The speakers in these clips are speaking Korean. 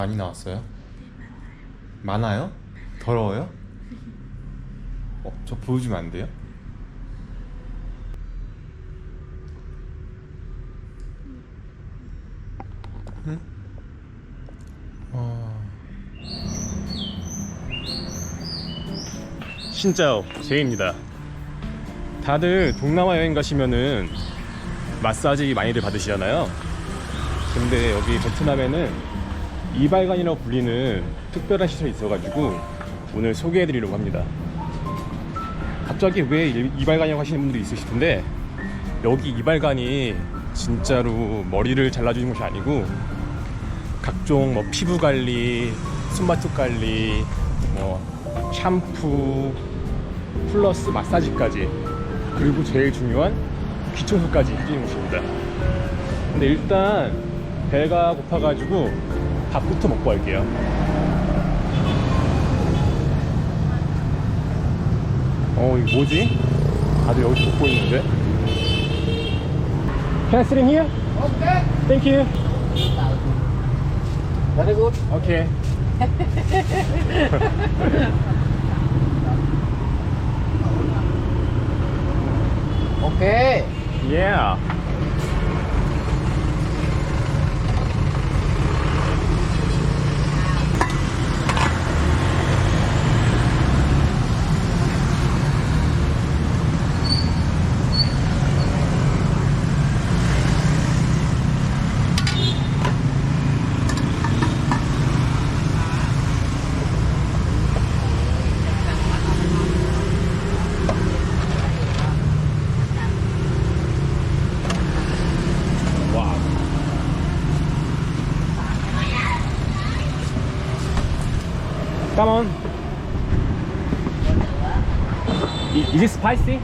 많이 나왔어요? 많아요? 더러워요? 저 보여주면 안 돼요? 응? 신짜오 제이입니다. 다들 동남아 여행 가시면은 마사지 많이들 받으시잖아요. 근데 여기 베트남에는 이발관이라고 불리는 특별한 시설이 있어가지고 오늘 소개해드리려고 합니다. 갑자기 왜 이발관이라고 하시는 분들이 있으실 텐데, 여기 이발관이 진짜로 머리를 잘라주는 것이 아니고 각종 뭐 피부 관리, 손바닥 관리, 뭐 샴푸 플러스 마사지까지, 그리고 제일 중요한 귀청소까지 해주는 곳입니다. 근데 일단 배가 고파가지고 밥부터 먹고 갈게요. 이거 뭐지? 다들 여기서 먹고 있는데? Can I sit in here? Okay. Thank you. Very good. Okay. Okay. Yeah. Wow. Come on. Is it spicy?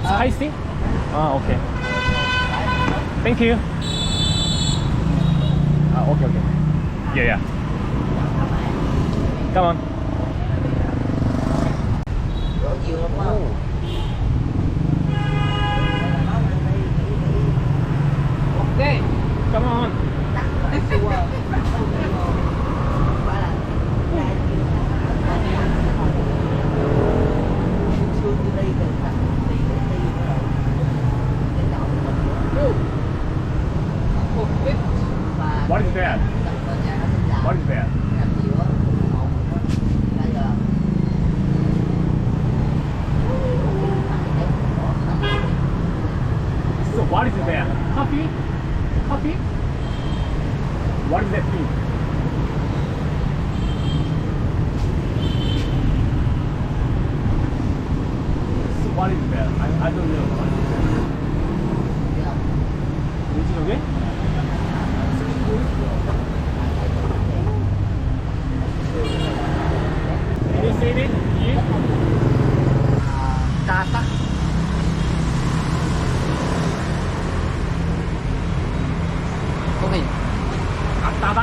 Spicy? Ah, okay. Thank you. Ah, okay, okay. Yeah, yeah. Come on. Okay. Come on. What is that? What is that? So what is that? Coffee? Coffee? What is that thing? So what is that? I don't know. What is that? 뭐지 저게? Can you say it here? Trà tắc. Okay. 아따다?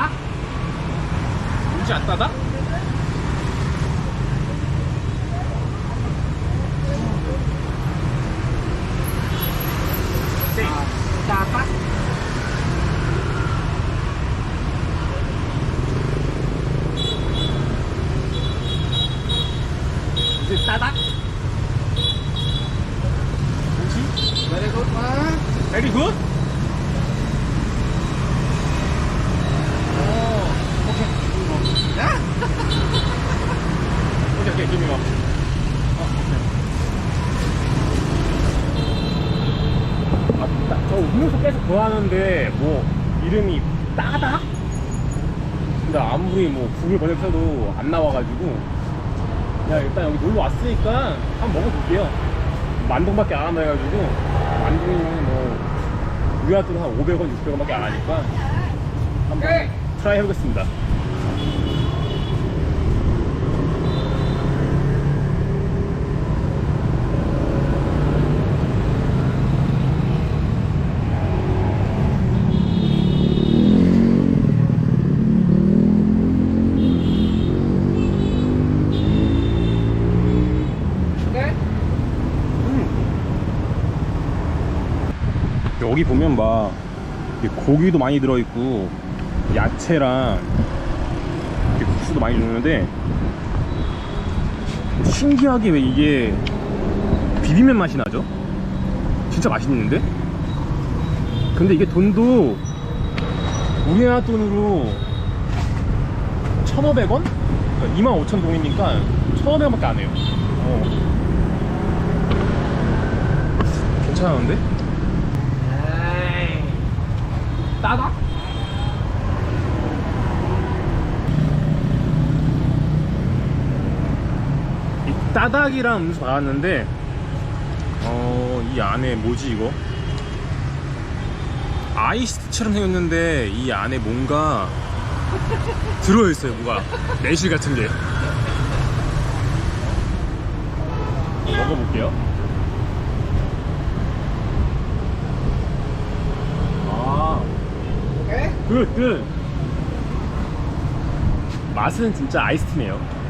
뭔지 아따다? Trà tắc. 이제 따닥? 뭐지? Very good mà. Very good? Yeah. 오케이 오케이 give me one. 저 음료수 계속 구하는데 뭐 이름이 따닥? 근데 아무리 뭐 구글 번역해도 안 나와가지고 그냥 일단 여기 놀러 왔으니까 한번 먹어볼게요. 만동밖에 안 한다 해가지고, 만동이면 뭐 우리한테는 한 500원, 600원밖에 안 하니까 한번 트라이 해보겠습니다. 여기 보면 막 고기도 많이 들어있고 야채랑 이렇게 국수도 많이 주는데 신기하게 왜 이게 비빔면 맛이 나죠? 진짜 맛있는데? 근데 이게 돈도 우리나라 돈으로 1,500원? 그러니까 25,000동이니까 1,500원밖에 안 해요. 괜찮은데? Đây. 따다? 이 따닥이랑 음수 받았는데 이 안에 뭐지 이거? 아이스처럼 생겼는데 이 안에 뭔가 들어있어요. 뭐가 매실 같은 게. 먹어볼게요. 아, Ok. 굿. 맛은 진짜 아이스티네요.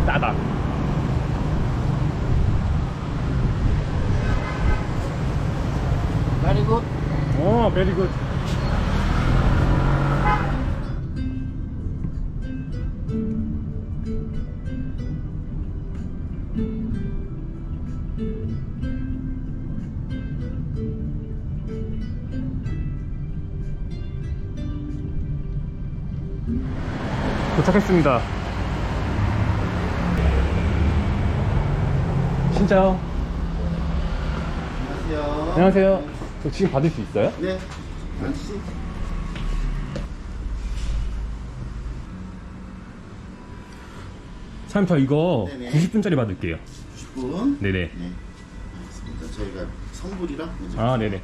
따다. Very good. 베리 굿. 도착했습니다. 진짜요? 안녕하세요. 안녕하세요. 저 지금 받을 수 있어요? 네. 앉으시. 사장님 저 이거 네네. 90분짜리 받을게요. 10분. 네네. 네. 알겠습니다. 저희가 선불이라. 아, 네네.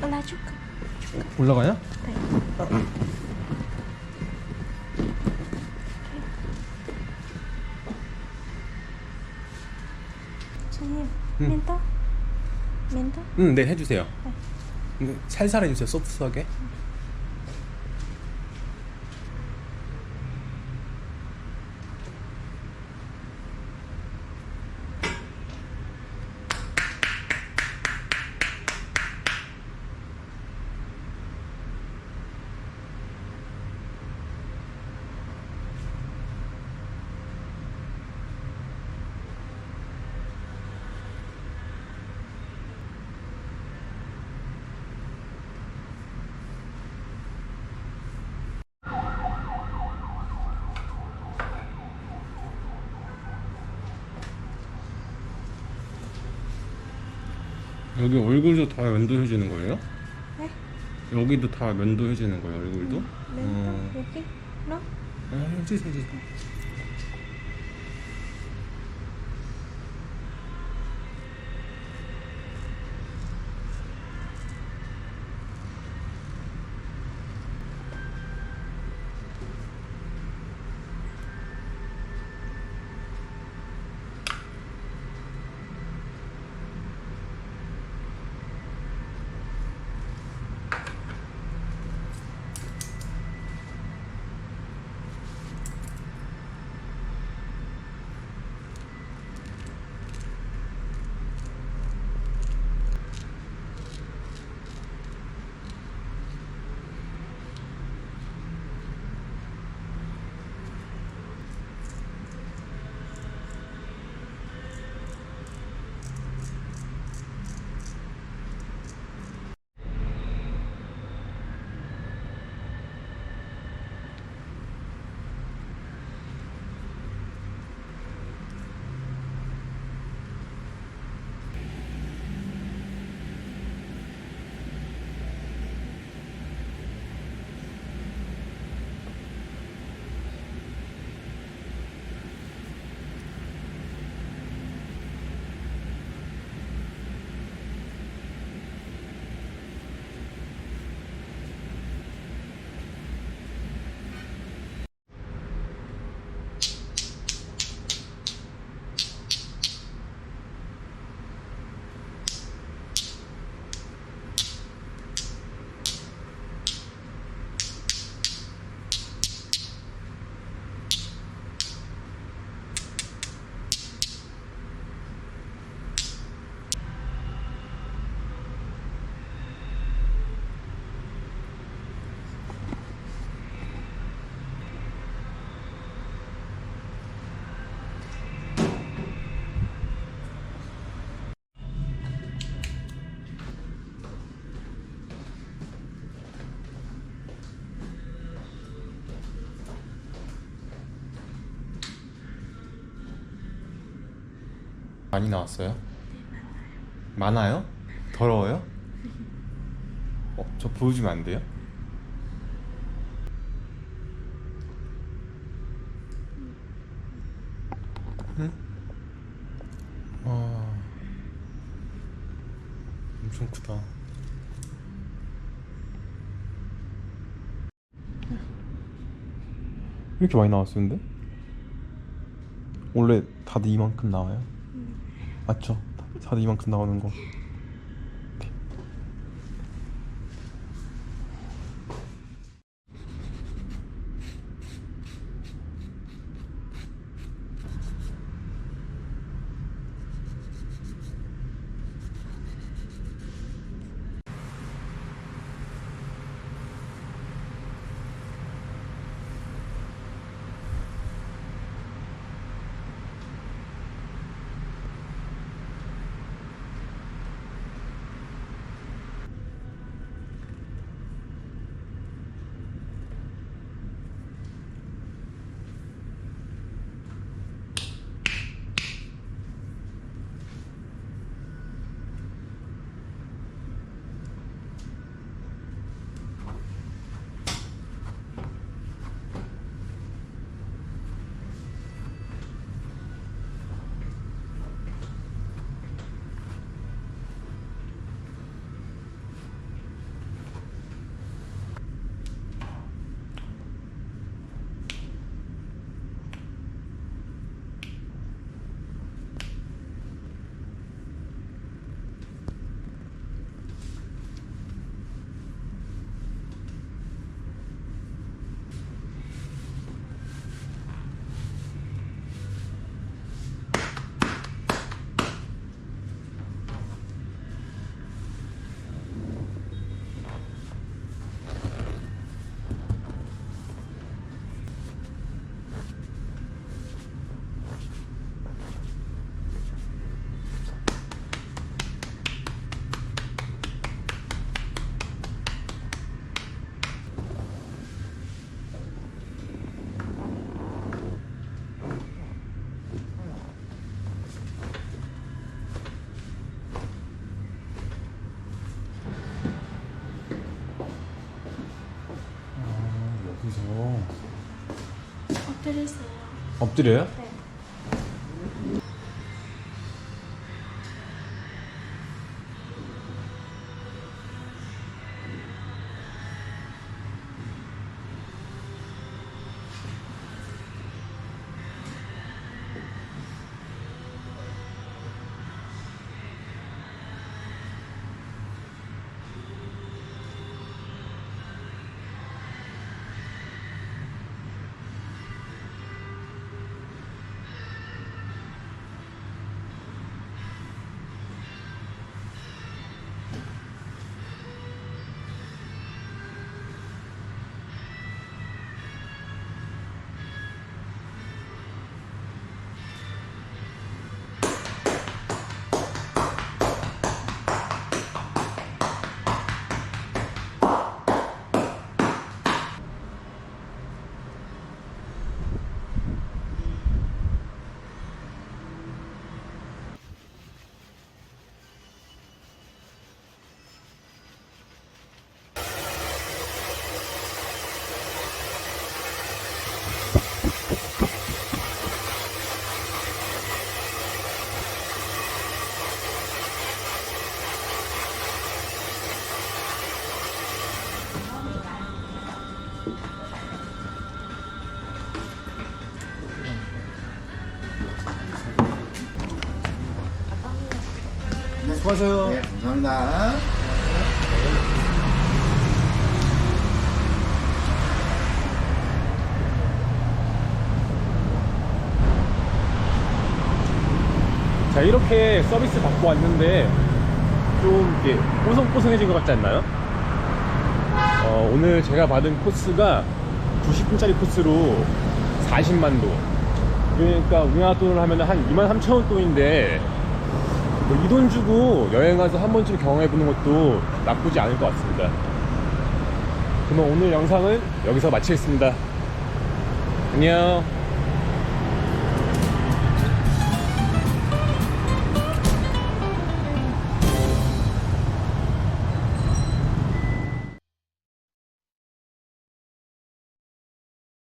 올라줄까? 올라가냐? 네. 선생님, 멘토? 멘토? 네, 해주세요. 살살 해주세요, 소프트하게. 여기 얼굴도 다 면도해주는 거예요? 네? 여기도 다 면도해주는 거예요, 얼굴도? 멘토? 여기? 너? 해주세요. 많이 나왔어요? 많아요? 더러워요? 저 보여주면 안 돼요? 응? 와, 엄청 크다. 이렇게 많이 나왔었는데? 원래 다들 이만큼 나와요? 맞죠? 다들 이만큼 나오는 거. 엎드리세요. 엎드려요? 네. 수고하세요. 네, 감사합니다. 자, 이렇게 서비스 받고 왔는데 좀 이렇게 뽀송뽀송해진 것 같지 않나요? 오늘 제가 받은 코스가 90분짜리 코스로 40만 도. 그러니까 우리나라 돈으로 하면 한 23,000원 돈인데 이 돈 주고 여행 가서 한 번쯤 경험해보는 것도 나쁘지 않을 것 같습니다. 그러면 오늘 영상은 여기서 마치겠습니다. 안녕.